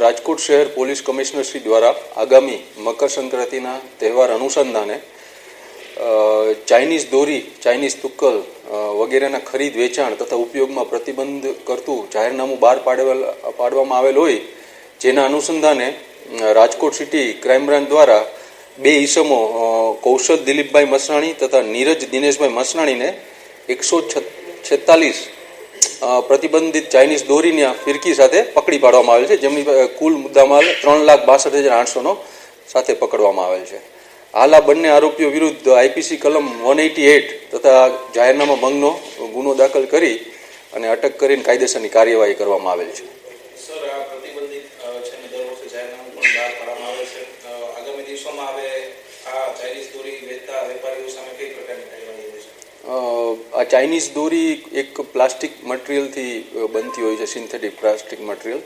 રાજકોટ શહેર police commissioner Shri દ્વારા આગામી મકર સંક્રાંતિના તહેવાર અનુસંધાને ચાઇનીઝ દોરી, ચાઇનીઝ તુક્કલ વગેરેના ખરીદ, વેચાણ તથા ઉપયોગમાં પ્રતિબંધ કરતું જાહેરનામું બહાર પાડવામાં આવેલ હોય, જેના અનુસંધાને રાજકોટ સિટી ક્રાઇમ બ્રાન્ચ દ્વારા બે ઈસમો કૌશલ દિલીપભાઈ મસરાણી તથા નીરજ દિનેશભાઈ મસરાણીને 146 પ્રતિબંધિત ચાઇનીઝ દોરીની ફિરકી સાથે પકડી પાડવામાં આવેલ છે, જેમની કુલ મુદ્દામાલ 3,62,800 સાથે પકડવામાં આવેલ છે. હાલ આ બંને આરોપીઓ વિરુદ્ધ આઈપીસી કલમ 188 તથા જાહેરનામા ભંગનો ગુનો દાખલ કરી અને અટક કરીને કાયદેસરની કાર્યવાહી કરવામાં આવેલ છે. સર, આ પ્રતિબંધિત છે ને દર વર્ષે જાહેરનામું પણ બહાર પાડવામાં આવે છે. આગામી દિવસોમાં હવે આ ચાઇનીઝ દોરી વેચતા વેપારીઓ સામે કઈ પ્રકારની કાર્યવાહી હોય છે? આ ચાઇનીઝ દોરી એક પ્લાસ્ટિક મટીરિયલથી બનતી હોય છે, સિન્થેટિક પ્લાસ્ટિક મટીરિયલ,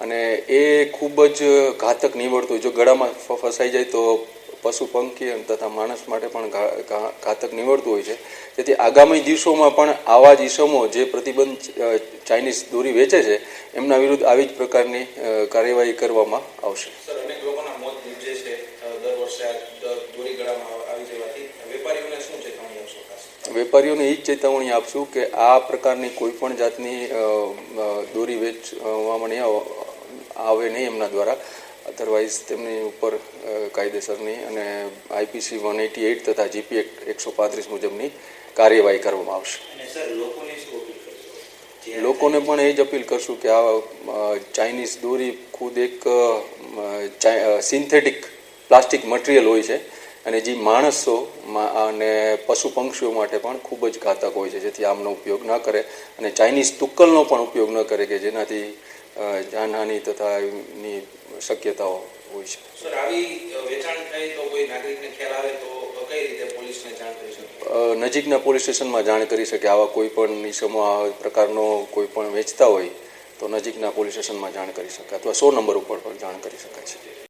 અને એ ખૂબ જ ઘાતક નીવડતું હોય. જો ગળામાં ફસાઈ જાય તો પશુ પંખી તથા માણસ માટે પણ ઘાતક નીવડતું હોય છે. તેથી આગામી દિવસોમાં પણ આવા જ ઈસમો જે પ્રતિબંધ ચાઇનીઝ દોરી વેચે છે એમના વિરુદ્ધ આવી જ પ્રકારની કાર્યવાહી કરવામાં આવશે. સર, અનેક લોકોના મોત નીપજે છે દર વર્ષે આ દોરી ગળામાં આવી જવાથી. વેપારીઓને શું ચેતવણી આપશો? વેપારીઓને એ જ ચેતવણી આપશું કે આ પ્રકારની કોઈ પણ જાતની દોરી વેચવામાં નહીં આવે નહીં એમના દ્વારા. અધરવાઇઝ તેમની ઉપર કાયદેસરની અને આઈપીસી 188 તથા જીપી એક્ટ 135 મુજબની કાર્યવાહી કરવામાં આવશે. લોકોને પણ એ જ અપીલ કરશું કે આ ચાઇનીઝ દોરી ખુદ એક સિન્થેટિક પ્લાસ્ટિક મટીરિયલ હોય છે અને જે માણસો અને પશુ પંક્ષીઓ માટે પણ ખૂબ જ ઘાતક હોય છે, જેથી આમનો ઉપયોગ ન કરે અને ચાઇનીઝ તુક્કલનો પણ ઉપયોગ ન કરે કે જેનાથી જાનહાનિ તથા એની શક્યતાઓ હોય છે. સર, આવી વેચાણ થાય તો કોઈ નાગરિકને ખ્યાલ આવે તો કઈ રીતે પોલીસને જાણ કરી શકે? નજીકના પોલીસ સ્ટેશનમાં જાણ કરી શકે. આવા કોઈ પણ ઈસમો આ પ્રકારનો કોઈ પણ વેચતા હોય તો નજીકના પોલીસ સ્ટેશનમાં જાણ કરી શકે અથવા 100 નંબર ઉપર પણ જાણ કરી શકાય છે.